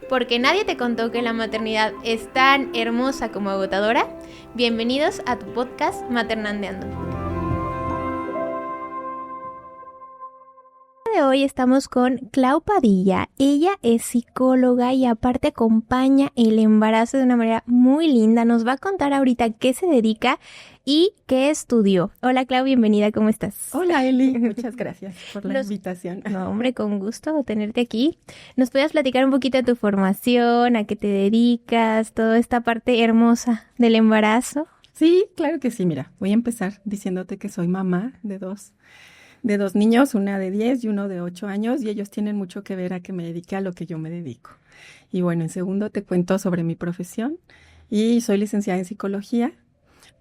Porque nadie te contó que la maternidad es tan hermosa como agotadora. Bienvenidos a tu podcast Maternandeando. De hoy estamos con Clau Padilla. Ella es psicóloga y aparte acompaña el embarazo de una manera muy linda. Nos va a contar ahorita qué se dedica y qué estudió. Hola Clau, bienvenida, ¿cómo estás? Hola Eli, muchas gracias por la invitación. No, hombre, con gusto tenerte aquí. ¿Nos puedes platicar un poquito de tu formación, a qué te dedicas, toda esta parte hermosa del embarazo? Sí, claro que sí. Mira, voy a empezar diciéndote que soy mamá de dos niños, una de 10 y uno de 8 años, y ellos tienen mucho que ver a que me dedique a lo que yo me dedico. Y bueno, en segundo te cuento sobre mi profesión y soy licenciada en psicología.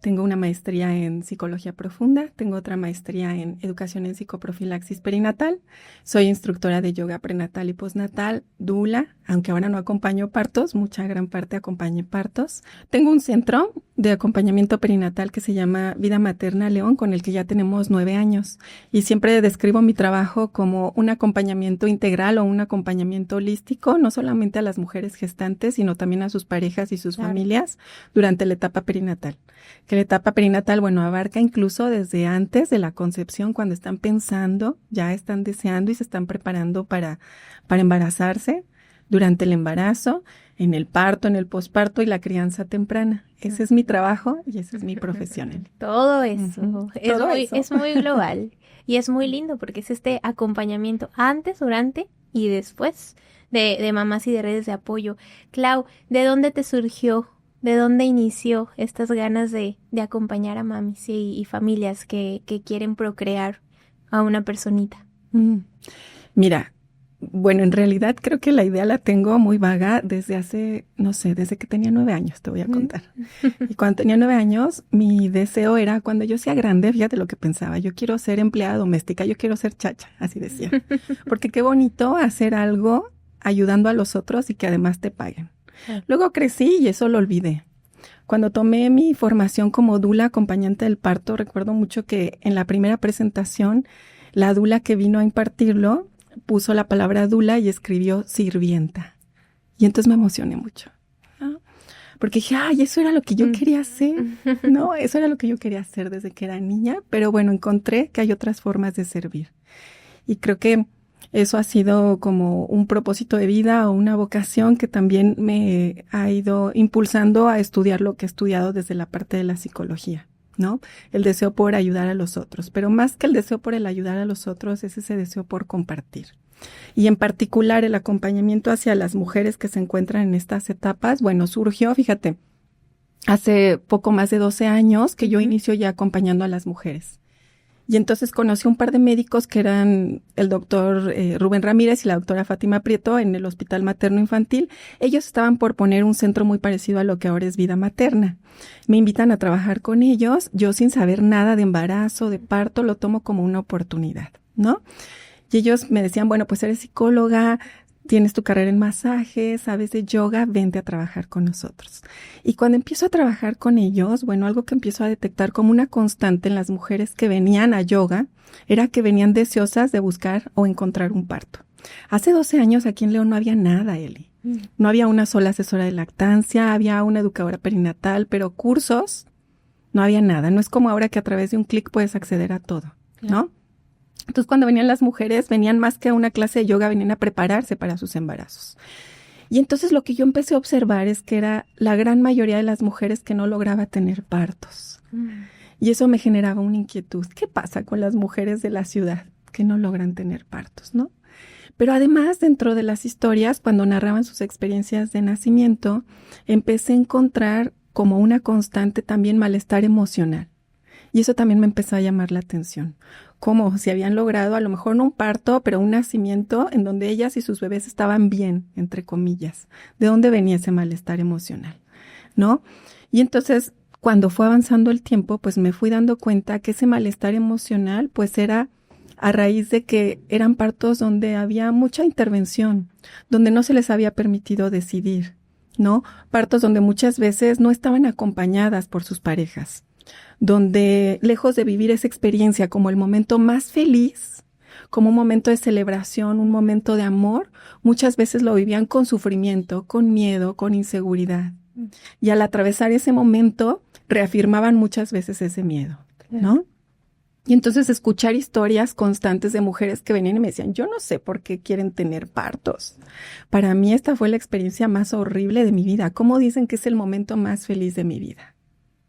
Tengo una maestría en psicología profunda, tengo otra maestría en educación en psicoprofilaxis perinatal, soy instructora de yoga prenatal y postnatal, doula, aunque ahora no acompaño partos, mucha gran parte acompañé partos. Tengo un centro de acompañamiento perinatal que se llama Vida Materna León, con el que ya tenemos 9 años, y siempre describo mi trabajo como un acompañamiento integral o un acompañamiento holístico, no solamente a las mujeres gestantes, sino también a sus parejas y sus familias durante la etapa perinatal. Que la etapa perinatal, bueno, abarca incluso desde antes de la concepción, cuando están pensando, ya están deseando y se están preparando para embarazarse, durante el embarazo, en el parto, en el posparto y la crianza temprana. Ese es mi trabajo y esa es mi profesión. Todo eso. Uh-huh. Es muy global y es muy lindo porque es este acompañamiento antes, durante y después de mamás y de redes de apoyo. Clau, ¿de dónde te surgió? ¿De dónde inició estas ganas de acompañar a mamis y familias que quieren procrear a una personita? Mira, bueno, en realidad creo que la idea la tengo muy vaga desde hace, no sé, desde que tenía 9 años, te voy a contar. Y cuando tenía 9 años, mi deseo era, cuando yo sea grande, fíjate lo que pensaba, yo quiero ser empleada doméstica, yo quiero ser chacha, así decía. Porque qué bonito hacer algo ayudando a los otros y que además te paguen. Luego crecí y eso lo olvidé. Cuando tomé mi formación como doula acompañante del parto, recuerdo mucho que en la primera presentación, la doula que vino a impartirlo puso la palabra doula y escribió sirvienta. Y entonces me emocioné mucho, ¿no? Porque dije, ay, eso era lo que yo quería hacer, ¿no? Eso era lo que yo quería hacer desde que era niña. Pero bueno, encontré que hay otras formas de servir. Y creo que eso ha sido como un propósito de vida o una vocación que también me ha ido impulsando a estudiar lo que he estudiado desde la parte de la psicología, ¿no? El deseo por ayudar a los otros, pero más que el deseo por el ayudar a los otros es ese deseo por compartir. Y en particular el acompañamiento hacia las mujeres que se encuentran en estas etapas, bueno, surgió, fíjate, hace poco más de 12 años que yo inicio ya acompañando a las mujeres. Y entonces conocí un par de médicos que eran el doctor Rubén Ramírez y la doctora Fátima Prieto en el Hospital Materno Infantil. Ellos estaban por poner un centro muy parecido a lo que ahora es Vida Materna. Me invitan a trabajar con ellos. Yo, sin saber nada de embarazo, de parto, lo tomo como una oportunidad, ¿no? Y ellos me decían, bueno, pues eres psicóloga, tienes tu carrera en masaje, sabes de yoga, vente a trabajar con nosotros. Y cuando empiezo a trabajar con ellos, bueno, algo que empiezo a detectar como una constante en las mujeres que venían a yoga era que venían deseosas de buscar o encontrar un parto. Hace 12 años aquí en León no había nada, Eli. No había una sola asesora de lactancia, había una educadora perinatal, pero cursos no había nada. No es como ahora que a través de un clic puedes acceder a todo, ¿no? Entonces, cuando venían las mujeres, venían más que a una clase de yoga, venían a prepararse para sus embarazos. Y entonces lo que yo empecé a observar es que era la gran mayoría de las mujeres que no lograba tener partos. Y eso me generaba una inquietud. ¿Qué pasa con las mujeres de la ciudad que no logran tener partos, no? Pero además, dentro de las historias, cuando narraban sus experiencias de nacimiento, empecé a encontrar como una constante también malestar emocional. Y eso también me empezó a llamar la atención. Como si habían logrado a lo mejor no un parto, pero un nacimiento en donde ellas y sus bebés estaban bien, entre comillas. ¿De dónde venía ese malestar emocional? ¿No? Y entonces, cuando fue avanzando el tiempo, pues me fui dando cuenta que ese malestar emocional, pues era a raíz de que eran partos donde había mucha intervención, donde no se les había permitido decidir, ¿no? Partos donde muchas veces no estaban acompañadas por sus parejas, donde lejos de vivir esa experiencia como el momento más feliz, como un momento de celebración, un momento de amor, muchas veces lo vivían con sufrimiento, con miedo, con inseguridad. Y al atravesar ese momento, reafirmaban muchas veces ese miedo, ¿no? Y entonces escuchar historias constantes de mujeres que venían y me decían, yo no sé por qué quieren tener partos. Para mí esta fue la experiencia más horrible de mi vida. ¿Cómo dicen que es el momento más feliz de mi vida?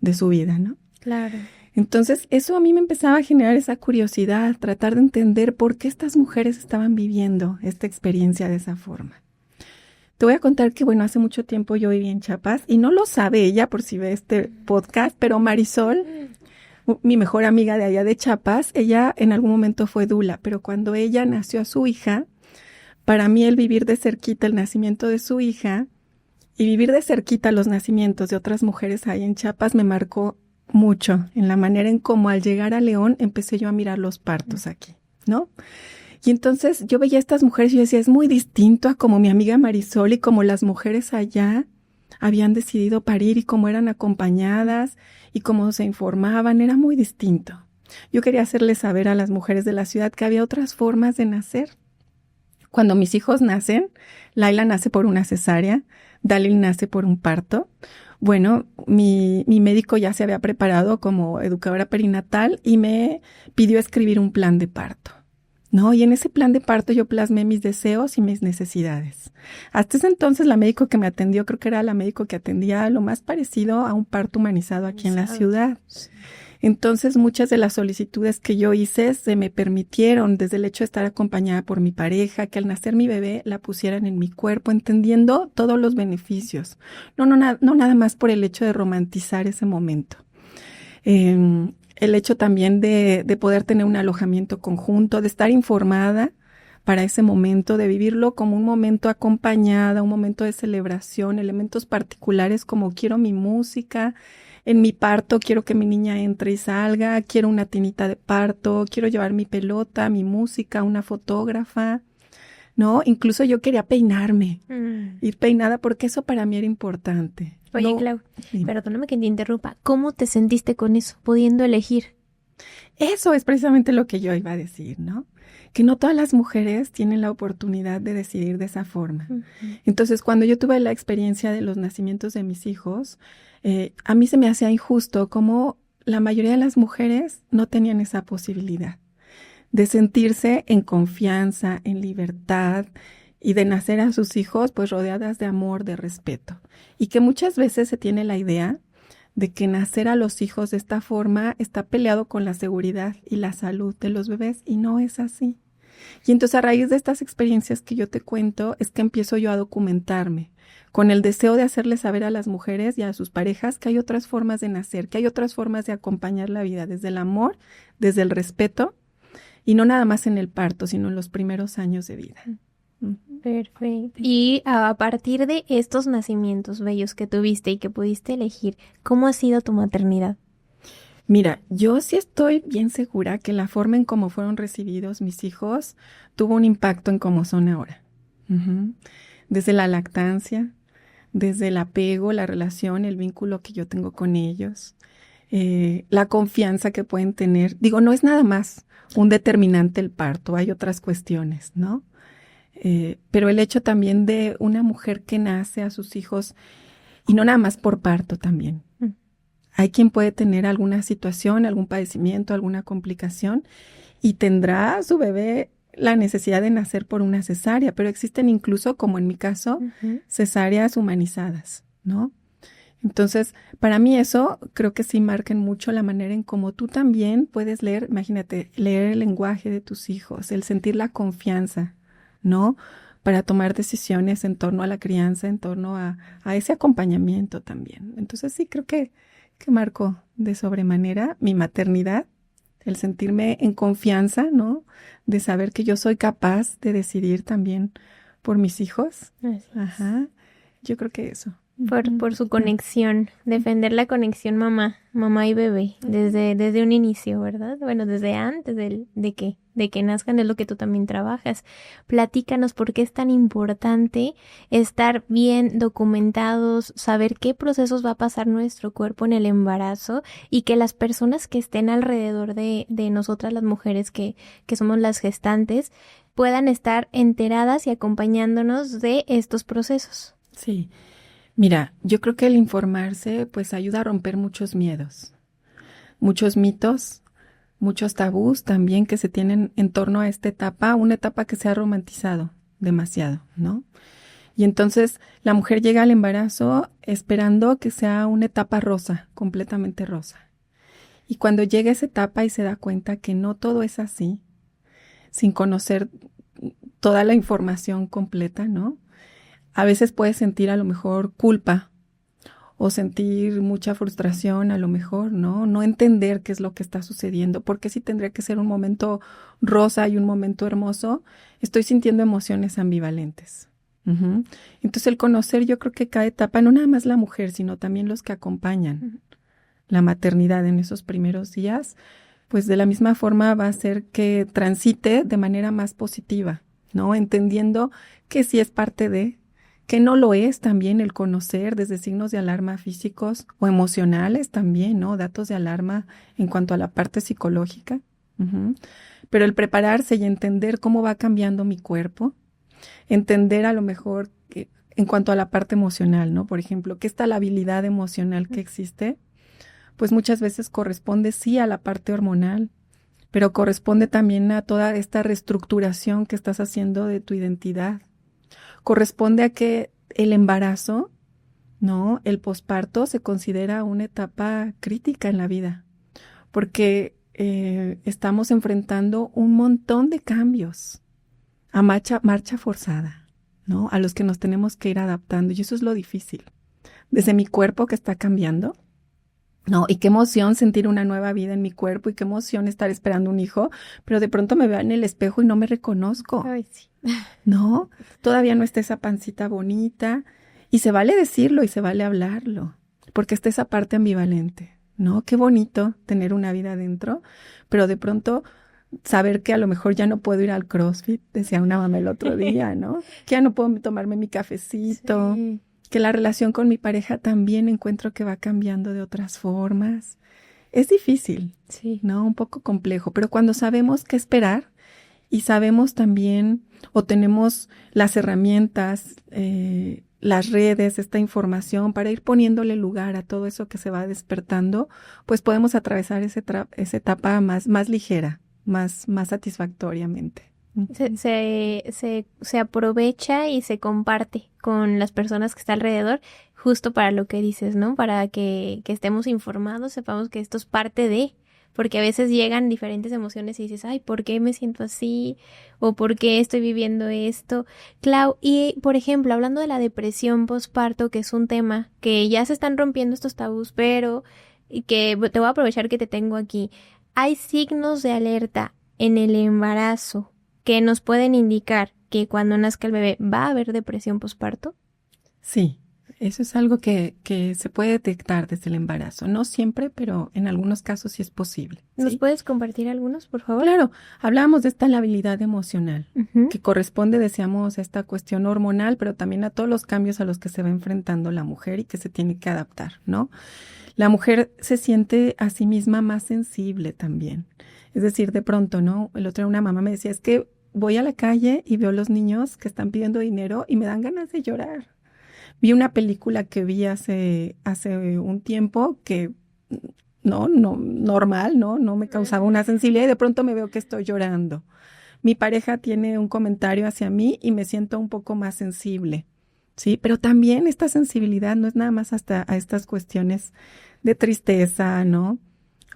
De su vida, ¿no? Claro. Entonces eso a mí me empezaba a generar esa curiosidad, tratar de entender por qué estas mujeres estaban viviendo esta experiencia de esa forma. Te voy a contar que, bueno, hace mucho tiempo yo viví en Chiapas y no lo sabe ella por si ve este podcast, pero Marisol, mi mejor amiga de allá de Chiapas, ella en algún momento fue dula, pero cuando ella nació a su hija, para mí el vivir de cerquita el nacimiento de su hija y vivir de cerquita los nacimientos de otras mujeres ahí en Chiapas me marcó mucho en la manera en cómo al llegar a León empecé yo a mirar los partos aquí, ¿no? Y entonces yo veía a estas mujeres y yo decía, es muy distinto a como mi amiga Marisol y como las mujeres allá habían decidido parir y cómo eran acompañadas y cómo se informaban, era muy distinto. Yo quería hacerles saber a las mujeres de la ciudad que había otras formas de nacer. Cuando mis hijos nacen, Laila nace por una cesárea, Dalil nace por un parto. Bueno, mi médico ya se había preparado como educadora perinatal y me pidió escribir un plan de parto, ¿no? Y en ese plan de parto yo plasmé mis deseos y mis necesidades. Hasta ese entonces la médico que me atendió, creo que era la médico que atendía lo más parecido a un parto humanizado aquí en la ciudad. Entonces muchas de las solicitudes que yo hice se me permitieron desde el hecho de estar acompañada por mi pareja, que al nacer mi bebé la pusieran en mi cuerpo, entendiendo todos los beneficios. No nada más por el hecho de romantizar ese momento. El hecho también de poder tener un alojamiento conjunto, de estar informada para ese momento, de vivirlo como un momento acompañada, un momento de celebración, elementos particulares como quiero mi música, en mi parto quiero que mi niña entre y salga, quiero una tinita de parto, quiero llevar mi pelota, mi música, una fotógrafa, ¿no? Incluso yo quería peinarme, ir peinada porque eso para mí era importante. Oye, No, Clau, perdóname que te interrumpa. ¿Cómo te sentiste con eso, pudiendo elegir? Eso es precisamente lo que yo iba a decir, ¿no? Que no todas las mujeres tienen la oportunidad de decidir de esa forma. Entonces, cuando yo tuve la experiencia de los nacimientos de mis hijos, a mí se me hacía injusto como la mayoría de las mujeres no tenían esa posibilidad de sentirse en confianza, en libertad y de nacer a sus hijos pues rodeadas de amor, de respeto. Y que muchas veces se tiene la idea de que nacer a los hijos de esta forma está peleado con la seguridad y la salud de los bebés y no es así. Y entonces a raíz de estas experiencias que yo te cuento es que empiezo yo a documentarme con el deseo de hacerles saber a las mujeres y a sus parejas que hay otras formas de nacer, que hay otras formas de acompañar la vida, desde el amor, desde el respeto y no nada más en el parto, sino en los primeros años de vida. Perfecto. Y a partir de estos nacimientos bellos que tuviste y que pudiste elegir, ¿cómo ha sido tu maternidad? Mira, yo sí estoy bien segura que la forma en cómo fueron recibidos mis hijos tuvo un impacto en cómo son ahora. Desde la lactancia, desde el apego, la relación, el vínculo que yo tengo con ellos, la confianza que pueden tener. Digo, no es nada más un determinante el parto, hay otras cuestiones, ¿no? Pero el hecho también de una mujer que nace a sus hijos, y no nada más por parto también. Hay quien puede tener alguna situación, algún padecimiento, alguna complicación, y tendrá su bebé la necesidad de nacer por una cesárea, pero existen incluso, como en mi caso, cesáreas humanizadas, ¿no? Entonces, para mí eso creo que sí marcan mucho la manera en cómo tú también puedes leer, imagínate, leer el lenguaje de tus hijos, el sentir la confianza, ¿no? Para tomar decisiones en torno a la crianza, en torno a ese acompañamiento también. Entonces sí creo que marcó de sobremanera mi maternidad, el sentirme en confianza, ¿no? De saber que yo soy capaz de decidir también por mis hijos. Ajá. Yo creo que eso. Por su conexión, defender la conexión mamá y bebé, desde un inicio, ¿verdad? Bueno, desde antes de qué. de que nazcan, es lo que tú también trabajas. Platícanos por qué es tan importante estar bien documentados, saber qué procesos va a pasar nuestro cuerpo en el embarazo y que las personas que estén alrededor de nosotras las mujeres que somos las gestantes puedan estar enteradas y acompañándonos de estos procesos. Sí, mira, yo creo que el informarse pues ayuda a romper muchos miedos, muchos mitos, muchos tabús también que se tienen en torno a esta etapa, una etapa que se ha romantizado demasiado, ¿no? Y entonces la mujer llega al embarazo esperando que sea una etapa rosa, completamente rosa. Y cuando llega esa etapa y se da cuenta que no todo es así, sin conocer toda la información completa, ¿no? A veces puede sentir a lo mejor culpa o sentir mucha frustración, a lo mejor, ¿no? No entender qué es lo que está sucediendo, porque si tendría que ser un momento rosa y un momento hermoso, estoy sintiendo emociones ambivalentes. Uh-huh. Entonces el conocer, yo creo que cada etapa, no nada más la mujer, sino también los que acompañan la maternidad en esos primeros días, pues de la misma forma va a hacer que transite de manera más positiva, ¿no? Entendiendo que sí es parte de, que no lo es también el conocer desde signos de alarma físicos o emocionales también, ¿no? Datos de alarma en cuanto a la parte psicológica. Uh-huh. Pero el prepararse y entender cómo va cambiando mi cuerpo, entender a lo mejor en cuanto a la parte emocional, ¿no? Por ejemplo, que esta labilidad emocional que existe, pues muchas veces corresponde sí a la parte hormonal, pero corresponde también a toda esta reestructuración que estás haciendo de tu identidad. Corresponde a que el embarazo, ¿no? El posparto se considera una etapa crítica en la vida, porque estamos enfrentando un montón de cambios a marcha forzada, ¿no? A los que nos tenemos que ir adaptando, y eso es lo difícil. Desde mi cuerpo que está cambiando, ¿no? Y qué emoción sentir una nueva vida en mi cuerpo y qué emoción estar esperando un hijo, pero de pronto me veo en el espejo y no me reconozco. Ay, sí. ¿No? Todavía no está esa pancita bonita y se vale decirlo y se vale hablarlo, porque está esa parte ambivalente, ¿no? Qué bonito tener una vida adentro, pero de pronto saber que a lo mejor ya no puedo ir al CrossFit, decía una mamá el otro día, ¿no? Que ya no puedo tomarme mi cafecito, sí. Que la relación con mi pareja también encuentro que va cambiando de otras formas. Es difícil, sí, ¿no? Un poco complejo, pero cuando sabemos qué esperar y sabemos también o tenemos las herramientas, las redes, esta información para ir poniéndole lugar a todo eso que se va despertando, pues podemos atravesar esa etapa más ligera, más satisfactoriamente. Se aprovecha y se comparte con las personas que están alrededor, justo para lo que dices, ¿no? Para que estemos informados, sepamos que esto es parte de, porque a veces llegan diferentes emociones y dices, ay, ¿por qué me siento así? ¿O por qué estoy viviendo esto? Clau, y por ejemplo, hablando de la depresión postparto, que es un tema que ya se están rompiendo estos tabús, pero que te voy a aprovechar que te tengo aquí. ¿Hay signos de alerta en el embarazo que nos pueden indicar que cuando nazca el bebé va a haber depresión postparto? Sí, eso es algo que se puede detectar desde el embarazo. No siempre, pero en algunos casos sí es posible. ¿Nos ¿sí? puedes compartir algunos, por favor? Claro, hablábamos de esta labilidad emocional, que corresponde, decíamos, a esta cuestión hormonal, pero también a todos los cambios a los que se va enfrentando la mujer y que se tiene que adaptar, ¿no? La mujer se siente a sí misma más sensible también. Es decir, de pronto, ¿no? El otro día una mamá me decía, es que voy a la calle y veo los niños que están pidiendo dinero y me dan ganas de llorar. Vi una película que vi hace un tiempo que normal, no me causaba una sensibilidad y de pronto me veo que estoy llorando. Mi pareja tiene un comentario hacia mí y me siento un poco más sensible, ¿sí? Pero también esta sensibilidad no es nada más hasta a estas cuestiones de tristeza, ¿no?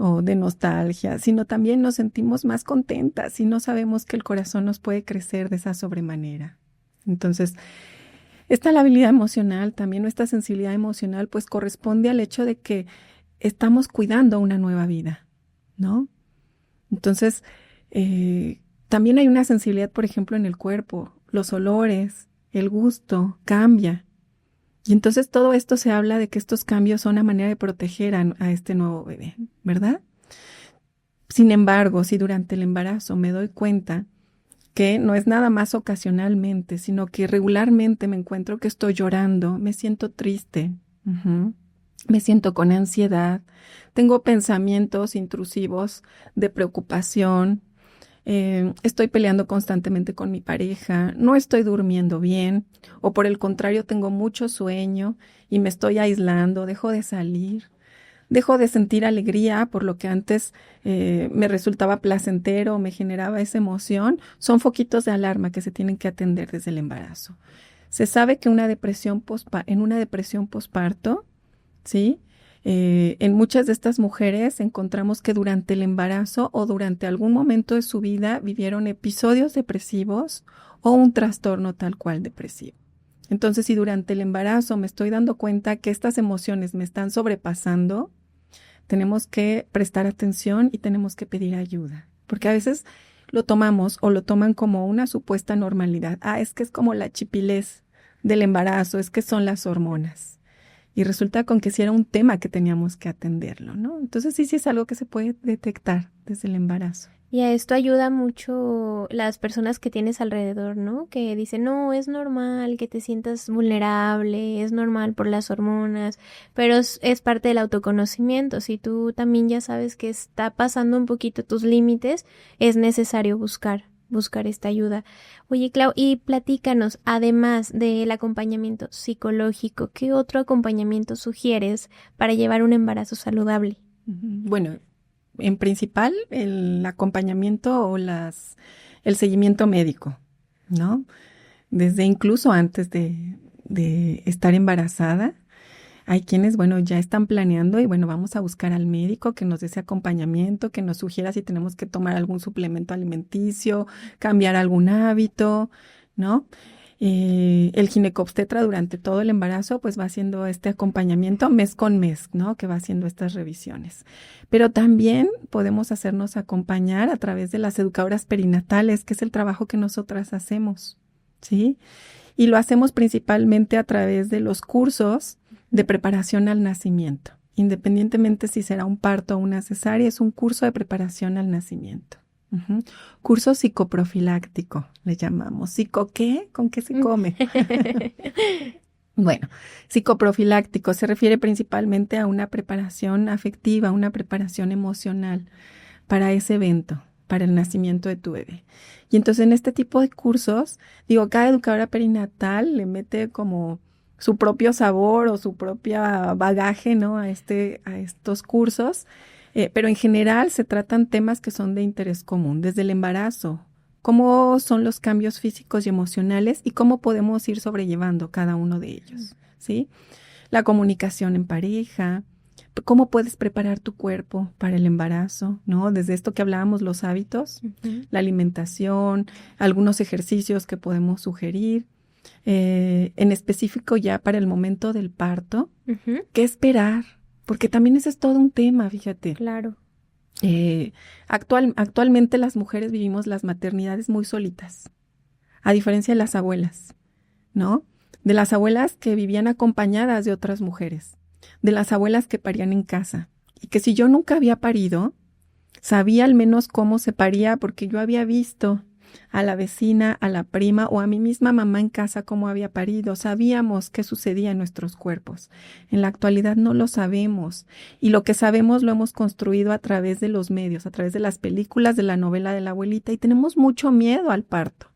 O de nostalgia, sino también nos sentimos más contentas y no sabemos que el corazón nos puede crecer de esa sobremanera. Entonces, esta labilidad emocional, también nuestra sensibilidad emocional, pues corresponde al hecho de que estamos cuidando una nueva vida, ¿no? Entonces, también hay una sensibilidad, por ejemplo, en el cuerpo, los olores, el gusto, cambia. Y entonces todo esto se habla de que estos cambios son una manera de proteger a este nuevo bebé, ¿verdad? Sin embargo, si durante el embarazo me doy cuenta que no es nada más ocasionalmente, sino que regularmente me encuentro que estoy llorando, me siento triste, me siento con ansiedad, tengo pensamientos intrusivos de preocupación, estoy peleando constantemente con mi pareja, no estoy durmiendo bien, o por el contrario tengo mucho sueño y me estoy aislando, dejo de salir. Dejo de sentir alegría por lo que antes me resultaba placentero, me generaba esa emoción. Son foquitos de alarma que se tienen que atender desde el embarazo. Se sabe que en una depresión posparto, ¿sí? En muchas de estas mujeres encontramos que durante el embarazo o durante algún momento de su vida vivieron episodios depresivos o un trastorno tal cual depresivo. Entonces, si durante el embarazo me estoy dando cuenta que estas emociones me están sobrepasando, tenemos que prestar atención y tenemos que pedir ayuda, porque a veces lo tomamos o lo toman como una supuesta normalidad. Es que es como la chipilez del embarazo, es que son las hormonas. Y resulta con que sí era un tema que teníamos que atenderlo, ¿no? Entonces sí es algo que se puede detectar desde el embarazo. Y a esto ayuda mucho las personas que tienes alrededor, ¿no? Que dicen, no, es normal que te sientas vulnerable, es normal por las hormonas, pero es parte del autoconocimiento. Si tú también ya sabes que está pasando un poquito tus límites, es necesario buscar esta ayuda. Oye, Clau, y platícanos, además del acompañamiento psicológico, ¿qué otro acompañamiento sugieres para llevar un embarazo saludable? Bueno, en principal, el acompañamiento o el seguimiento médico, ¿no? Desde incluso antes de estar embarazada, hay quienes, bueno, ya están planeando y, bueno, vamos a buscar al médico que nos dé ese acompañamiento, que nos sugiera si tenemos que tomar algún suplemento alimenticio, cambiar algún hábito, ¿no? El ginecobstetra durante todo el embarazo pues va haciendo este acompañamiento mes con mes, ¿no? Que va haciendo estas revisiones. Pero también podemos hacernos acompañar a través de las educadoras perinatales, que es el trabajo que nosotras hacemos, ¿sí? Y lo hacemos principalmente a través de los cursos de preparación al nacimiento. Independientemente si será un parto o una cesárea, es un curso de preparación al nacimiento. Curso psicoprofiláctico, le llamamos. ¿Psico qué? ¿Con qué se come? Bueno, psicoprofiláctico se refiere principalmente a una preparación afectiva, una preparación emocional para ese evento, para el nacimiento de tu bebé. Y entonces en este tipo de cursos, cada educadora perinatal le mete como su propio sabor o su propia bagaje, ¿no? a estos cursos. Pero en general se tratan temas que son de interés común, desde el embarazo, cómo son los cambios físicos y emocionales y cómo podemos ir sobrellevando cada uno de ellos, ¿sí? La comunicación en pareja, cómo puedes preparar tu cuerpo para el embarazo, ¿no? Desde esto que hablábamos, los hábitos, la alimentación, algunos ejercicios que podemos sugerir, en específico ya para el momento del parto, ¿qué esperar? Porque también ese es todo un tema, fíjate. Claro. Actualmente las mujeres vivimos las maternidades muy solitas, a diferencia de las abuelas, ¿no? De las abuelas que vivían acompañadas de otras mujeres, de las abuelas que parían en casa. Y que si yo nunca había parido, sabía al menos cómo se paría porque yo había visto a la vecina, a la prima o a mi misma mamá en casa cómo había parido. Sabíamos qué sucedía en nuestros cuerpos. En la actualidad no lo sabemos y lo que sabemos lo hemos construido a través de los medios, a través de las películas, de la novela de la abuelita y tenemos mucho miedo al parto.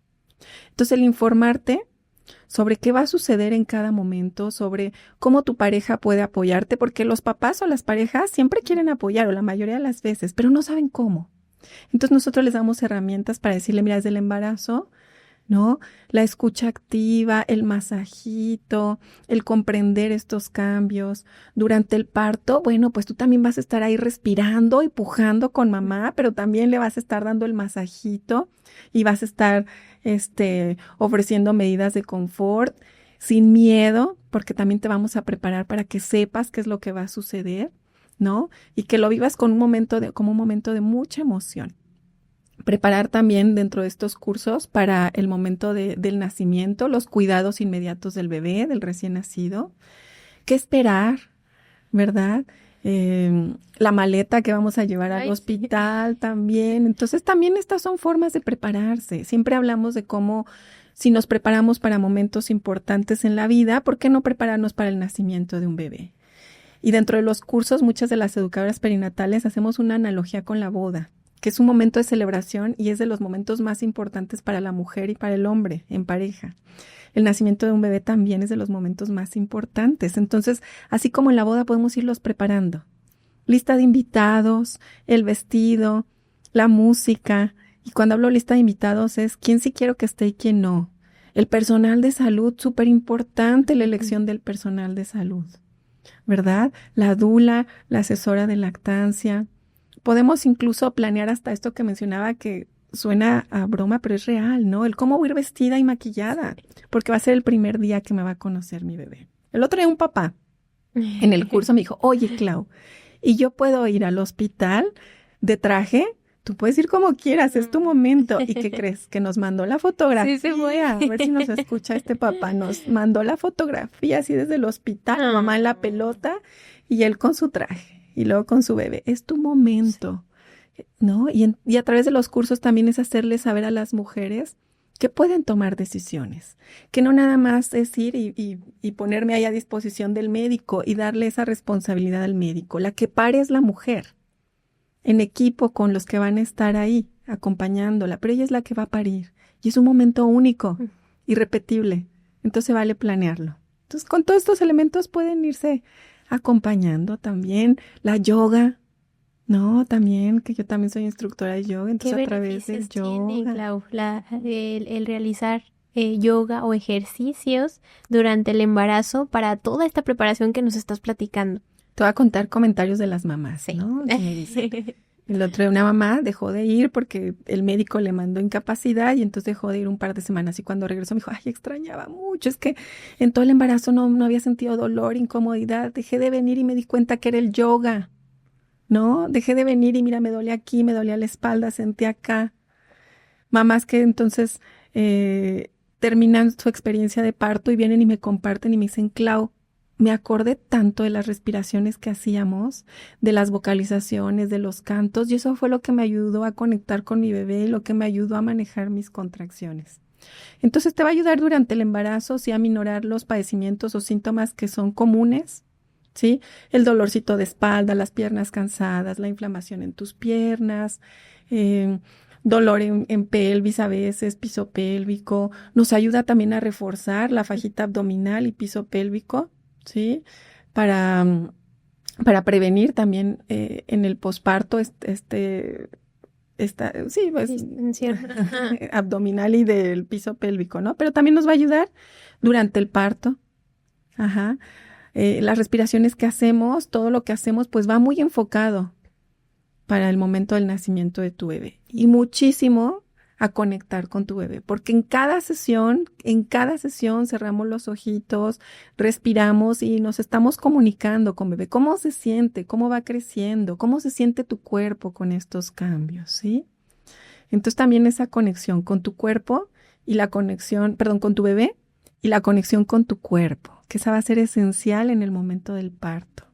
Entonces el informarte sobre qué va a suceder en cada momento, sobre cómo tu pareja puede apoyarte, porque los papás o las parejas siempre quieren apoyar o la mayoría de las veces, pero no saben cómo. Entonces nosotros les damos herramientas para decirle, mira, desde el embarazo, ¿no? La escucha activa, el masajito, el comprender estos cambios. Durante el parto, bueno, pues tú también vas a estar ahí respirando y pujando con mamá, pero también le vas a estar dando el masajito y vas a estar ofreciendo medidas de confort sin miedo, porque también te vamos a preparar para que sepas qué es lo que va a suceder, ¿no? Y que lo vivas como un momento de mucha emoción. Preparar también dentro de estos cursos para el momento del nacimiento, los cuidados inmediatos del bebé, del recién nacido. ¿Qué esperar? ¿Verdad? la maleta que vamos a llevar al Ay, hospital también. Entonces también estas son formas de prepararse. Siempre hablamos de cómo si nos preparamos para momentos importantes en la vida, ¿por qué no prepararnos para el nacimiento de un bebé? Y dentro de los cursos, muchas de las educadoras perinatales hacemos una analogía con la boda, que es un momento de celebración y es de los momentos más importantes para la mujer y para el hombre en pareja. El nacimiento de un bebé también es de los momentos más importantes. Entonces, así como en la boda podemos irlos preparando. Lista de invitados, el vestido, la música. Y cuando hablo lista de invitados es quién sí quiero que esté y quién no. El personal de salud, súper importante la elección del personal de salud, ¿verdad? La dula, la asesora de lactancia. Podemos incluso planear hasta esto que mencionaba que suena a broma, pero es real, ¿no? El cómo voy a ir vestida y maquillada, porque va a ser el primer día que me va a conocer mi bebé. El otro día un papá en el curso me dijo, oye, Clau, ¿y yo puedo ir al hospital de traje? Tú puedes ir como quieras, es tu momento. ¿Y qué crees? Que nos mandó la fotografía. Sí, se fue. A ver si nos escucha este papá. Nos mandó la fotografía así desde el hospital, la mamá en la pelota y él con su traje y luego con su bebé. Es tu momento, ¿no? Y a través de los cursos también es hacerles saber a las mujeres que pueden tomar decisiones, que no nada más es ir y ponerme ahí a disposición del médico y darle esa responsabilidad al médico. La que pare es la mujer, en equipo con los que van a estar ahí acompañándola, pero ella es la que va a parir y es un momento único, irrepetible, entonces vale planearlo. Entonces con todos estos elementos pueden irse acompañando también la yoga, ¿no? También, que yo también soy instructora de yoga, entonces ¿Qué a través del beneficios tiene, yoga. Clau, el realizar yoga o ejercicios durante el embarazo para toda esta preparación que nos estás platicando? Te voy a contar comentarios de las mamás, Sí. ¿no? Que me dicen, el otro día una mamá dejó de ir porque el médico le mandó incapacidad y entonces dejó de ir un par de semanas. Y cuando regresó me dijo, ay, extrañaba mucho. Es que en todo el embarazo no había sentido dolor, incomodidad. Dejé de venir y me di cuenta que era el yoga, ¿no? Dejé de venir y mira, me dolía aquí, me dolía la espalda, sentí acá. Mamás que entonces terminan su experiencia de parto y vienen y me comparten y me dicen, Clau, me acordé tanto de las respiraciones que hacíamos, de las vocalizaciones, de los cantos, y eso fue lo que me ayudó a conectar con mi bebé y lo que me ayudó a manejar mis contracciones. Entonces te va a ayudar durante el embarazo, sí, a minorar los padecimientos o síntomas que son comunes, ¿sí? El dolorcito de espalda, las piernas cansadas, la inflamación en tus piernas, dolor en pelvis a veces, piso pélvico. Nos ayuda también a reforzar la fajita abdominal y piso pélvico, ¿sí? Para prevenir también en el posparto sí, pues, abdominal y del piso pélvico, ¿no? Pero también nos va a ayudar durante el parto. Ajá. Las respiraciones que hacemos, todo lo que hacemos, pues va muy enfocado para el momento del nacimiento de tu bebé. Y muchísimo a conectar con tu bebé, porque en cada sesión cerramos los ojitos, respiramos y nos estamos comunicando con bebé. ¿Cómo se siente? ¿Cómo va creciendo? ¿Cómo se siente tu cuerpo con estos cambios? ¿Sí? Entonces también esa conexión con tu cuerpo y la conexión, perdón, con tu bebé y la conexión con tu cuerpo, que esa va a ser esencial en el momento del parto.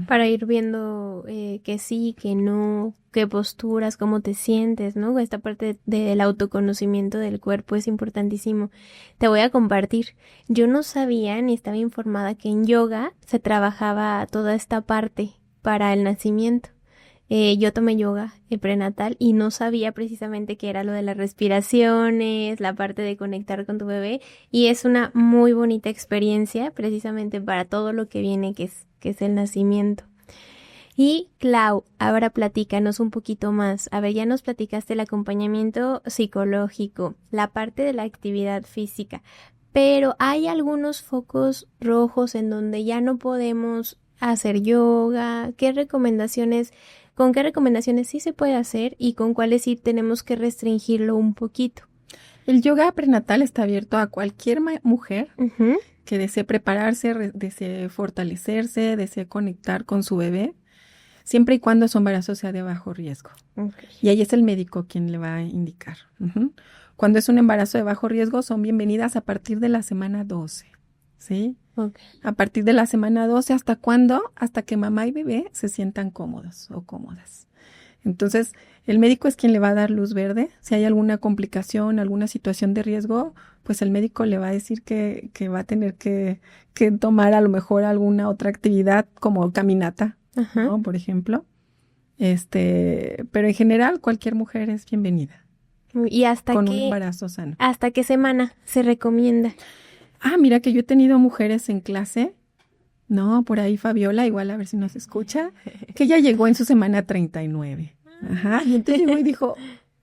Para ir viendo que sí, que no, qué posturas, cómo te sientes, ¿no? Esta parte del autoconocimiento del cuerpo es importantísimo. Te voy a compartir. Yo no sabía ni estaba informada que en yoga se trabajaba toda esta parte para el nacimiento. Yo tomé yoga prenatal y no sabía precisamente qué era lo de las respiraciones, la parte de conectar con tu bebé, y es una muy bonita experiencia precisamente para todo lo que viene, que es el nacimiento. Y Clau, ahora platícanos un poquito más. A ver, ya nos platicaste el acompañamiento psicológico, la parte de la actividad física, pero hay algunos focos rojos en donde ya no podemos hacer yoga. ¿Con qué recomendaciones sí se puede hacer y con cuáles sí tenemos que restringirlo un poquito? El yoga prenatal está abierto a cualquier mujer que desee prepararse, desee fortalecerse, desee conectar con su bebé, siempre y cuando su embarazo sea de bajo riesgo. Okay. Y ahí es el médico quien le va a indicar. Cuando es un embarazo de bajo riesgo, son bienvenidas a partir de la semana 12. ¿sí? Ok. A partir de la semana 12, ¿hasta cuándo? Hasta que mamá y bebé se sientan cómodos o cómodas. Entonces, el médico es quien le va a dar luz verde. Si hay alguna complicación, alguna situación de riesgo, pues el médico le va a decir que va a tener que tomar a lo mejor alguna otra actividad como caminata, Ajá. ¿no? Por ejemplo. Pero en general cualquier mujer es bienvenida ¿Y con un embarazo sano. hasta qué semana se recomienda? Ah, mira que yo he tenido mujeres en clase, ¿no? Por ahí Fabiola, igual a ver si nos escucha, que ya llegó en su semana 39. Ajá, y entonces llegó y dijo,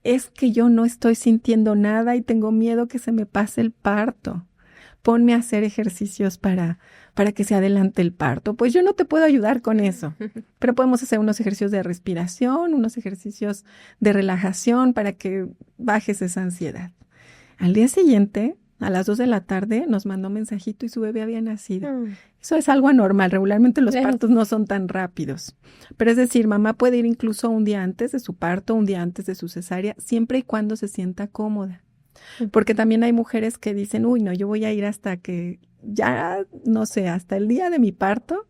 es que yo no estoy sintiendo nada y tengo miedo que se me pase el parto. Ponme a hacer ejercicios para que se adelante el parto. Pues yo no te puedo ayudar con eso, pero podemos hacer unos ejercicios de respiración, unos ejercicios de relajación para que bajes esa ansiedad. Al día siguiente, a las 2 de la tarde, nos mandó un mensajito y su bebé había nacido. Eso es algo anormal. Regularmente los partos no son tan rápidos. Pero es decir, mamá puede ir incluso un día antes de su parto, un día antes de su cesárea, siempre y cuando se sienta cómoda. Porque también hay mujeres que dicen, uy, no, yo voy a ir hasta que ya, no sé, hasta el día de mi parto.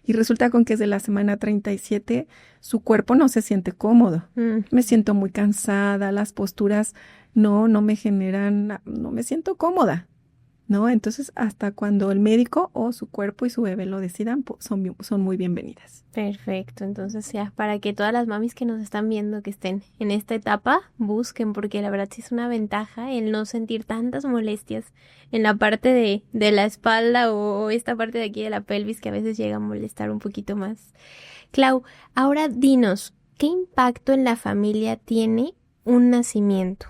Y resulta con que desde la semana 37 su cuerpo no se siente cómodo. Me siento muy cansada, las posturas no me generan, no me siento cómoda, ¿no? Entonces, hasta cuando el médico o su cuerpo y su bebé lo decidan, son muy bienvenidas. Perfecto, entonces ya, para que todas las mamis que nos están viendo que estén en esta etapa, busquen, porque la verdad sí es una ventaja el no sentir tantas molestias en la parte de la espalda o esta parte de aquí de la pelvis que a veces llega a molestar un poquito más. Clau, ahora dinos, ¿qué impacto en la familia tiene un nacimiento?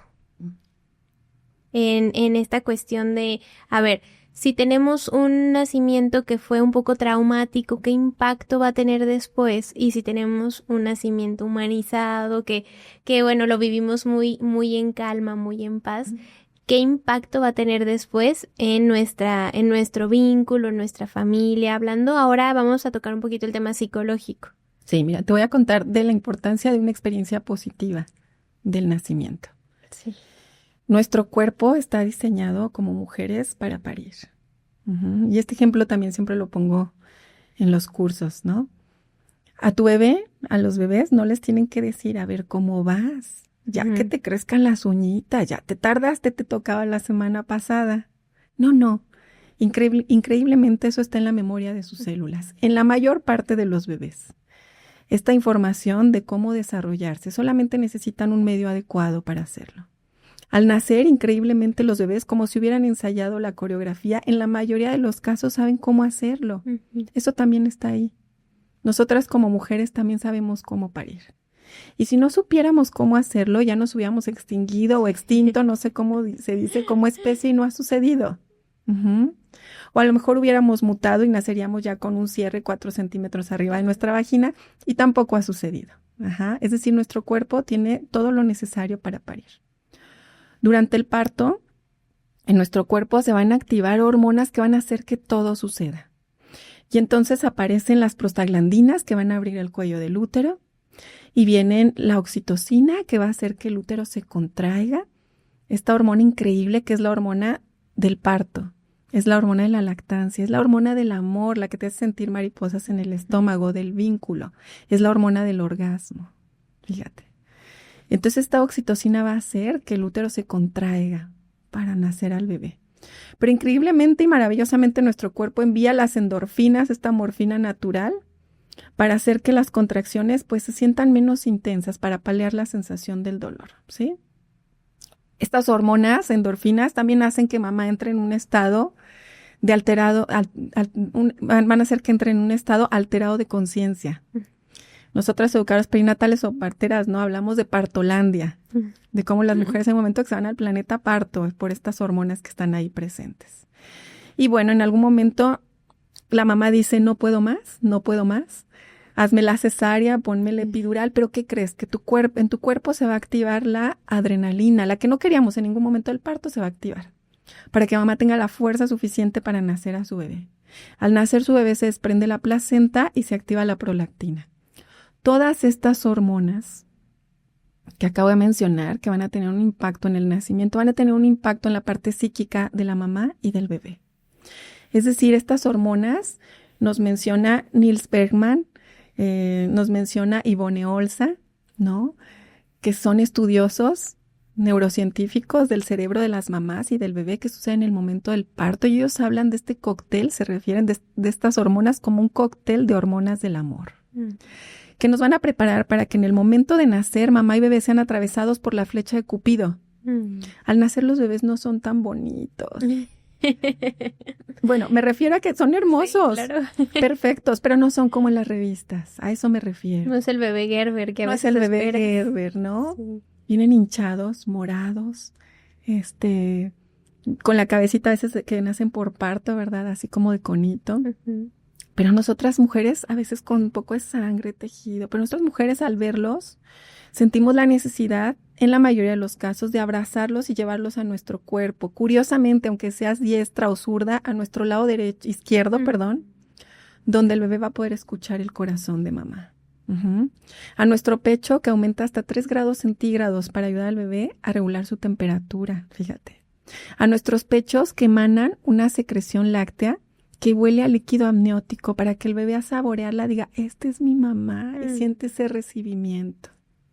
En esta cuestión de, a ver, si tenemos un nacimiento que fue un poco traumático, ¿qué impacto va a tener después? Y si tenemos un nacimiento humanizado, que bueno, lo vivimos muy en calma, muy en paz, ¿qué impacto va a tener después en nuestro vínculo, en nuestra familia? Hablando ahora, vamos a tocar un poquito el tema psicológico. Sí, mira, te voy a contar de la importancia de una experiencia positiva del nacimiento. Sí. Nuestro cuerpo está diseñado como mujeres para parir. Y este ejemplo también siempre lo pongo en los cursos, ¿no? A tu bebé, a los bebés, no les tienen que decir, a ver, ¿cómo vas? Ya que te crezcan las uñitas, ya te tardaste, te tocaba la semana pasada. No. Increíblemente eso está en la memoria de sus células, en la mayor parte de los bebés. Esta información de cómo desarrollarse, solamente necesitan un medio adecuado para hacerlo. Al nacer, increíblemente, los bebés, como si hubieran ensayado la coreografía, en la mayoría de los casos saben cómo hacerlo. Eso también está ahí. Nosotras como mujeres también sabemos cómo parir. Y si no supiéramos cómo hacerlo, ya nos hubiéramos extinguido o extinto, no sé cómo se dice, como especie, y no ha sucedido. O a lo mejor hubiéramos mutado y naceríamos ya con un cierre 4 centímetros arriba de nuestra vagina y tampoco ha sucedido. Es decir, nuestro cuerpo tiene todo lo necesario para parir. Durante el parto, en nuestro cuerpo se van a activar hormonas que van a hacer que todo suceda. Y entonces aparecen las prostaglandinas que van a abrir el cuello del útero y vienen la oxitocina que va a hacer que el útero se contraiga. Esta hormona increíble que es la hormona del parto, es la hormona de la lactancia, es la hormona del amor, la que te hace sentir mariposas en el estómago, del vínculo, es la hormona del orgasmo. Fíjate. Entonces esta oxitocina va a hacer que el útero se contraiga para nacer al bebé. Pero increíblemente y maravillosamente nuestro cuerpo envía las endorfinas, esta morfina natural, para hacer que las contracciones pues se sientan menos intensas, para paliar la sensación del dolor, ¿sí? Estas hormonas, endorfinas, también hacen que mamá entre en un estado de alterado, van a hacer que entre en un estado alterado de conciencia. Nosotras educadoras perinatales o parteras, ¿no? Hablamos de partolandia, de cómo las mujeres en el momento que se van al planeta parto por estas hormonas que están ahí presentes. Y bueno, en algún momento la mamá dice, no puedo más, hazme la cesárea, ponme la epidural, pero ¿qué crees? Que en tu cuerpo se va a activar la adrenalina, la que no queríamos en ningún momento del parto se va a activar, para que mamá tenga la fuerza suficiente para nacer a su bebé. Al nacer su bebé se desprende la placenta y se activa la prolactina. Todas estas hormonas que acabo de mencionar, que van a tener un impacto en el nacimiento, van a tener un impacto en la parte psíquica de la mamá y del bebé. Es decir, estas hormonas nos menciona Niels Bergman, nos menciona Ivone Olza, ¿no? Que son estudiosos neurocientíficos del cerebro de las mamás y del bebé que sucede en el momento del parto. Y ellos hablan de este cóctel, se refieren de estas hormonas como un cóctel de hormonas del amor. Que nos van a preparar para que en el momento de nacer, mamá y bebé sean atravesados por la flecha de Cupido. Al nacer los bebés no son tan bonitos. Bueno, me refiero a que son hermosos, sí, claro. Perfectos, pero no son como en las revistas. A eso me refiero. No es el bebé Gerber que a veces no es el bebé Gerber, ¿no? Sí. Vienen hinchados, morados, con la cabecita a veces que nacen por parto, ¿verdad? Así como de conito. Pero nosotras mujeres, a veces con un poco de sangre, tejido, pero nosotras mujeres al verlos, sentimos la necesidad, en la mayoría de los casos, de abrazarlos y llevarlos a nuestro cuerpo. Curiosamente, aunque seas diestra o zurda, a nuestro lado izquierdo, donde el bebé va a poder escuchar el corazón de mamá. A nuestro pecho, que aumenta hasta 3 grados centígrados para ayudar al bebé a regular su temperatura, fíjate. A nuestros pechos, que emanan una secreción láctea que huele a líquido amniótico para que el bebé a saborearla diga, esta es mi mamá, y siente ese recibimiento.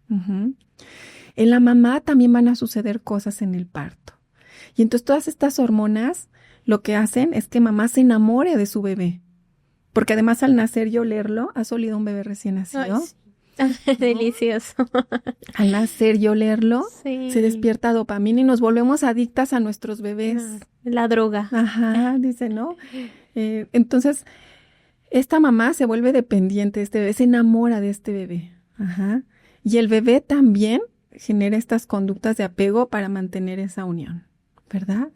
En la mamá también van a suceder cosas en el parto. Y entonces todas estas hormonas lo que hacen es que mamá se enamore de su bebé. Porque además al nacer y olerlo, ¿has olido un bebé recién nacido? Ay, sí. Delicioso. Al nacer y olerlo, sí, se despierta dopamina y nos volvemos adictas a nuestros bebés. La droga. Ajá, dice, ¿no? Entonces, esta mamá se vuelve dependiente de este bebé, se enamora de este bebé. Ajá. Y el bebé también genera estas conductas de apego para mantener esa unión, ¿verdad?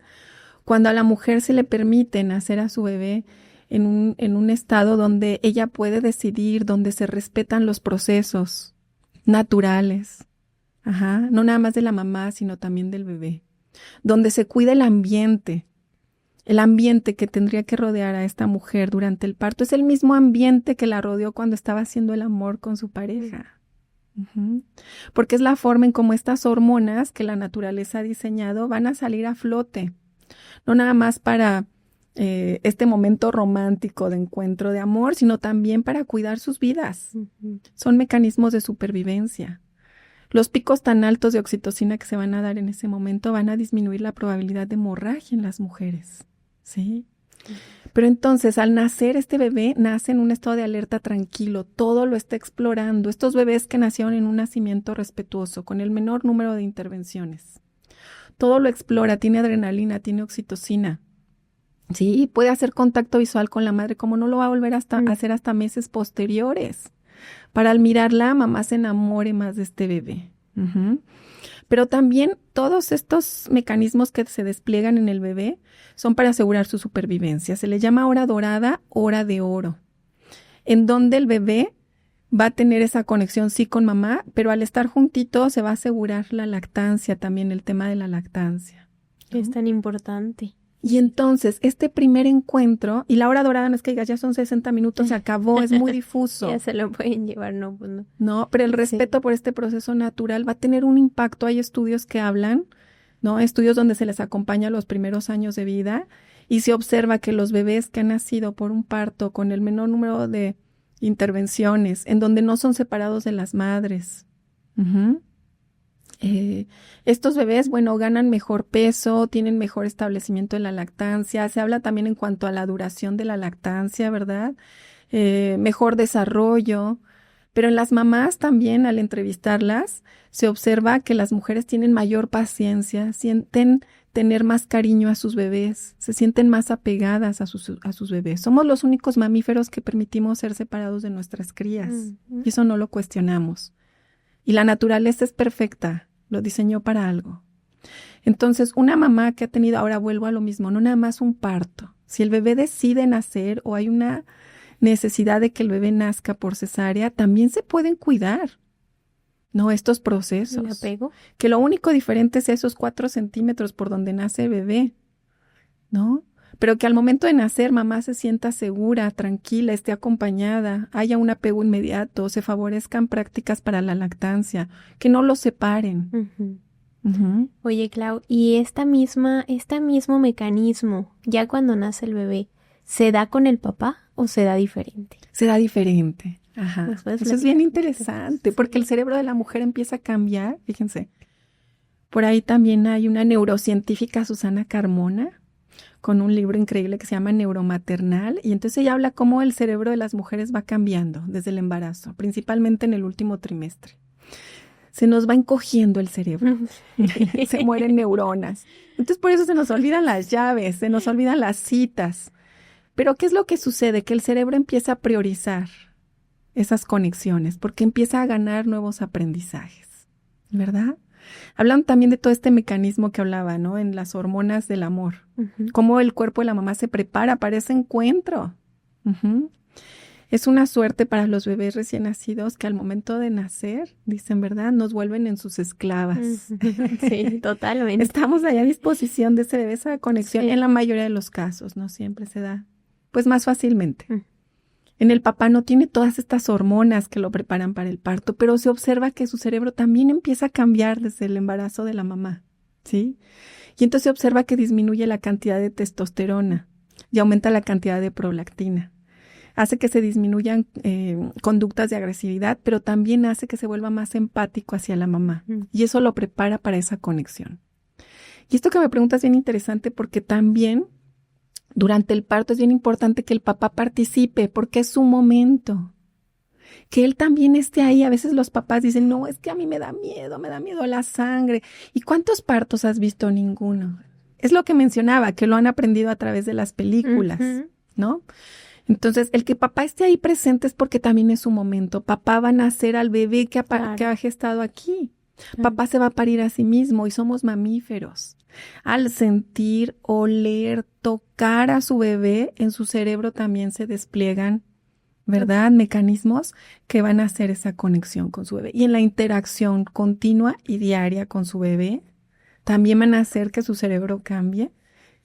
Cuando a la mujer se le permite nacer a su bebé en un estado donde ella puede decidir, donde se respetan los procesos naturales, no nada más de la mamá, sino también del bebé, donde se cuida el ambiente que tendría que rodear a esta mujer durante el parto, es el mismo ambiente que la rodeó cuando estaba haciendo el amor con su pareja. Porque es la forma en cómo estas hormonas que la naturaleza ha diseñado van a salir a flote, no nada más para este momento romántico de encuentro de amor, sino también para cuidar sus vidas. Son mecanismos de supervivencia. Los picos tan altos de oxitocina que se van a dar en ese momento van a disminuir la probabilidad de hemorragia en las mujeres, ¿sí? Pero entonces, al nacer, este bebé nace en un estado de alerta tranquilo, todo lo está explorando. Estos bebés que nacieron en un nacimiento respetuoso, con el menor número de intervenciones. Todo lo explora, tiene adrenalina, tiene oxitocina. Sí, puede hacer contacto visual con la madre, como no lo va a volver a hacer hasta meses posteriores. Para al mirarla, mamá se enamore más de este bebé. Pero también todos estos mecanismos que se despliegan en el bebé son para asegurar su supervivencia. Se le llama hora dorada, hora de oro, en donde el bebé va a tener esa conexión sí con mamá, pero al estar juntito se va a asegurar la lactancia, también el tema de la lactancia, ¿no? Es tan importante. Y entonces, este primer encuentro, y la hora dorada no es que digas, ya son 60 minutos, se acabó, es muy difuso. Ya se lo pueden llevar, no, pues no. No, pero el respeto por este proceso natural va a tener un impacto. Hay estudios que hablan, ¿no? Estudios donde se les acompaña los primeros años de vida y se observa que los bebés que han nacido por un parto con el menor número de intervenciones, en donde no son separados de las madres, estos bebés, bueno, ganan mejor peso, tienen mejor establecimiento de la lactancia. Se habla también en cuanto a la duración de la lactancia, ¿verdad? Mejor desarrollo. Pero en las mamás también, al entrevistarlas, se observa que las mujeres tienen mayor paciencia, sienten tener más cariño a sus bebés, se sienten más apegadas a sus bebés. Somos los únicos mamíferos que permitimos ser separados de nuestras crías. Y eso no lo cuestionamos. Y la naturaleza es perfecta, lo diseñó para algo. Entonces, una mamá que ha tenido, ahora vuelvo a lo mismo, no nada más un parto. Si el bebé decide nacer o hay una necesidad de que el bebé nazca por cesárea, también se pueden cuidar, ¿no? Estos procesos. ¿El apego? Que lo único diferente sea esos 4 centímetros por donde nace el bebé, ¿no? Pero que al momento de nacer mamá se sienta segura, tranquila, esté acompañada, haya un apego inmediato, se favorezcan prácticas para la lactancia, que no los separen. Oye, Clau, y este mismo mecanismo, ya cuando nace el bebé, ¿se da con el papá o se da diferente? Se da diferente. Ajá. Después Eso es bien interesante, porque el cerebro de la mujer empieza a cambiar, fíjense. Por ahí también hay una neurocientífica, Susana Carmona, con un libro increíble que se llama Neuromaternal, y entonces ella habla cómo el cerebro de las mujeres va cambiando desde el embarazo, principalmente en el último trimestre. Se nos va encogiendo el cerebro, se mueren neuronas. Entonces por eso se nos olvidan las llaves, se nos olvidan las citas. Pero ¿qué es lo que sucede? Que el cerebro empieza a priorizar esas conexiones, porque empieza a ganar nuevos aprendizajes, ¿verdad? Hablan también de todo este mecanismo que hablaba, ¿no? En las hormonas del amor. Cómo el cuerpo de la mamá se prepara para ese encuentro. Es una suerte para los bebés recién nacidos que al momento de nacer, dicen, ¿verdad? Nos vuelven en sus esclavas. Sí, totalmente. Estamos allá a disposición de ese bebé, esa conexión, en la mayoría de los casos, no siempre se da, pues más fácilmente. En el papá no tiene todas estas hormonas que lo preparan para el parto, pero se observa que su cerebro también empieza a cambiar desde el embarazo de la mamá, ¿sí? Y entonces se observa que disminuye la cantidad de testosterona y aumenta la cantidad de prolactina. Hace que se disminuyan conductas de agresividad, pero también hace que se vuelva más empático hacia la mamá. Y eso lo prepara para esa conexión. Y esto que me preguntas es bien interesante porque también durante el parto es bien importante que el papá participe porque es su momento. Que él también esté ahí. A veces los papás dicen, no, es que a mí me da miedo la sangre. ¿Y cuántos partos has visto? Ninguno. Es lo que mencionaba, que lo han aprendido a través de las películas, ¿no? Entonces, el que papá esté ahí presente es porque también es su momento. Papá va a nacer al bebé que ha gestado aquí. Papá se va a parir a sí mismo y somos mamíferos. Al sentir, oler, tocar a su bebé, en su cerebro también se despliegan, ¿verdad? Mecanismos que van a hacer esa conexión con su bebé. Y en la interacción continua y diaria con su bebé, también van a hacer que su cerebro cambie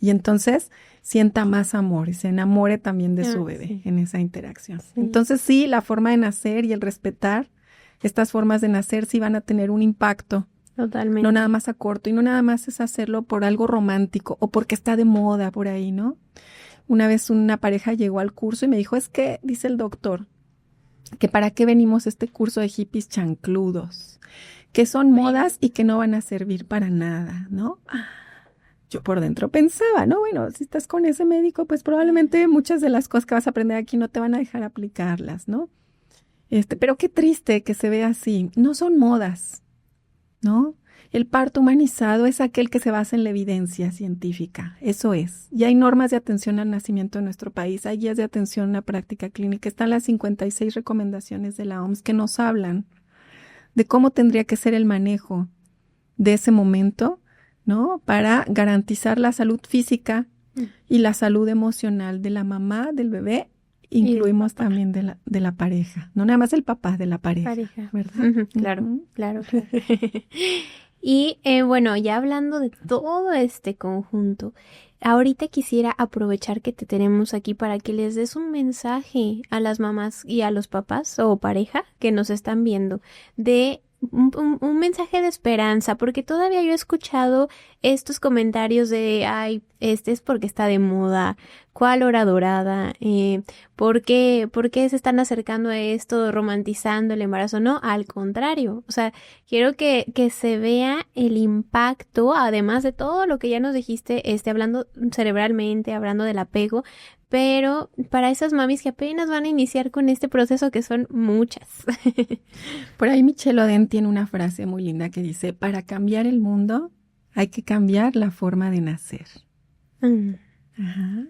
y entonces sienta más amor y se enamore también de su bebé en esa interacción. Sí. Entonces sí, la forma de nacer y el respetar estas formas de nacer sí van a tener un impacto. Totalmente. No nada más a corto y no nada más es hacerlo por algo romántico o porque está de moda por ahí, ¿no? Una vez una pareja llegó al curso y me dijo, es que, dice el doctor, que para qué venimos a este curso de hippies chancludos, que son modas y que no van a servir para nada, ¿no? Yo por dentro pensaba, ¿no? Bueno, si estás con ese médico, pues probablemente muchas de las cosas que vas a aprender aquí no te van a dejar aplicarlas, ¿no? Pero qué triste que se vea así. No son modas, ¿no? El parto humanizado es aquel que se basa en la evidencia científica, eso es. Y hay normas de atención al nacimiento en nuestro país, hay guías de atención a la práctica clínica, están las 56 recomendaciones de la OMS que nos hablan de cómo tendría que ser el manejo de ese momento, ¿no? Para garantizar la salud física y la salud emocional de la mamá, del bebé, incluimos también de la pareja, no nada más el papá, de la pareja. ¿Verdad? Claro, claro. Y bueno, ya hablando de todo este conjunto, ahorita quisiera aprovechar que te tenemos aquí para que les des un mensaje a las mamás y a los papás o pareja que nos están viendo de un mensaje de esperanza, porque todavía yo he escuchado estos comentarios de, ay, este es porque está de moda, ¿cuál hora dorada? ¿Por qué se están acercando a esto, romantizando el embarazo? No, al contrario, o sea, quiero que se vea el impacto, además de todo lo que ya nos dijiste, hablando cerebralmente, hablando del apego, pero para esas mamis que apenas van a iniciar con este proceso, que son muchas. Por ahí Michelle Oden tiene una frase muy linda que dice, para cambiar el mundo hay que cambiar la forma de nacer. Ajá.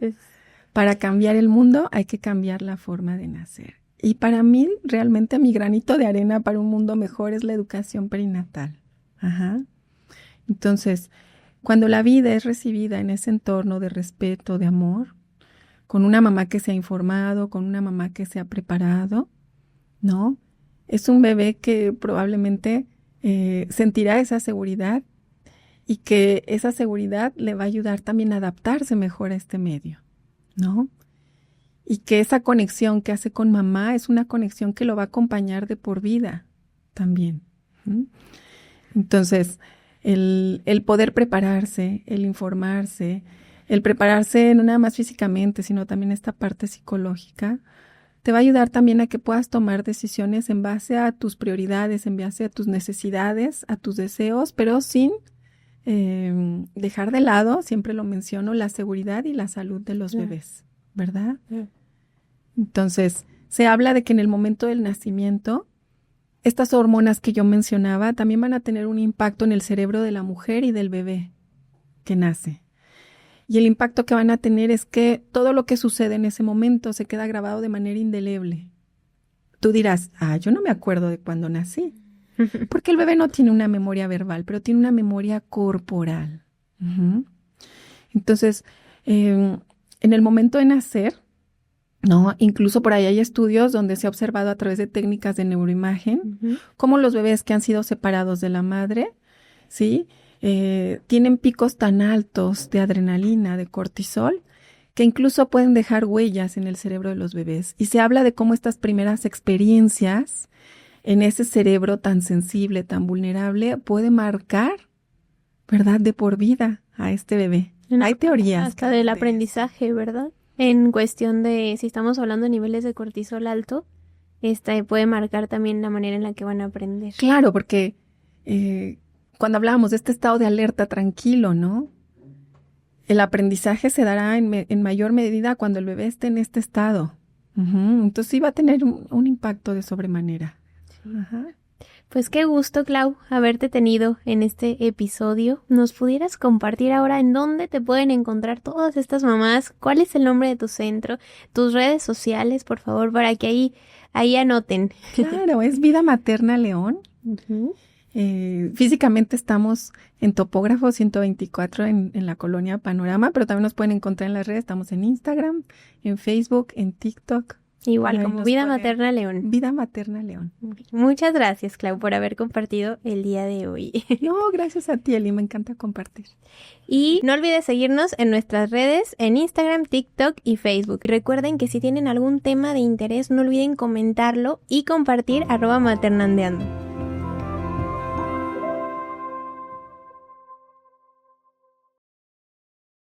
Para cambiar el mundo hay que cambiar la forma de nacer. Y para mí, realmente mi granito de arena para un mundo mejor es la educación perinatal. Ajá. Entonces, cuando la vida es recibida en ese entorno de respeto, de amor, con una mamá que se ha informado, con una mamá que se ha preparado, ¿no? Es un bebé que probablemente sentirá esa seguridad y que esa seguridad le va a ayudar también a adaptarse mejor a este medio, ¿no? Y que esa conexión que hace con mamá es una conexión que lo va a acompañar de por vida también. Entonces, el poder prepararse, el informarse, el prepararse no nada más físicamente, sino también esta parte psicológica, te va a ayudar también a que puedas tomar decisiones en base a tus prioridades, en base a tus necesidades, a tus deseos, pero sin dejar de lado, siempre lo menciono, la seguridad y la salud de los bebés, ¿verdad? Entonces, se habla de que en el momento del nacimiento, estas hormonas que yo mencionaba también van a tener un impacto en el cerebro de la mujer y del bebé que nace. Y el impacto que van a tener es que todo lo que sucede en ese momento se queda grabado de manera indeleble. Tú dirás, yo no me acuerdo de cuando nací. Porque el bebé no tiene una memoria verbal, pero tiene una memoria corporal. Entonces, en el momento de nacer, ¿no? Incluso por ahí hay estudios donde se ha observado a través de técnicas de neuroimagen cómo los bebés que han sido separados de la madre, ¿sí? Tienen picos tan altos de adrenalina, de cortisol, que incluso pueden dejar huellas en el cerebro de los bebés. Y se habla de cómo estas primeras experiencias en ese cerebro tan sensible, tan vulnerable, puede marcar, ¿verdad?, de por vida a este bebé. Hay teorías. Hasta del aprendizaje, ¿verdad? En cuestión de, si estamos hablando de niveles de cortisol alto, puede marcar también la manera en la que van a aprender. Claro, porque cuando hablábamos de este estado de alerta tranquilo, ¿no? El aprendizaje se dará en mayor medida cuando el bebé esté en este estado. Entonces sí va a tener un impacto de sobremanera. Ajá. Pues qué gusto, Clau, haberte tenido en este episodio. ¿Nos pudieras compartir ahora en dónde te pueden encontrar todas estas mamás? ¿Cuál es el nombre de tu centro? Tus redes sociales, por favor, para que ahí anoten. Claro, es Vida Materna León. Físicamente estamos en Topógrafo 124 en la colonia Panorama, pero también nos pueden encontrar en las redes. Estamos en Instagram, en Facebook, en TikTok. Igual como Vida Materna León. Vida Materna León. Muchas gracias, Clau, por haber compartido el día de hoy. No, gracias a ti, Eli, me encanta compartir. Y no olvides seguirnos en nuestras redes, en Instagram, TikTok y Facebook. Recuerden que si tienen algún tema de interés, no olviden comentarlo y compartir @maternandeando.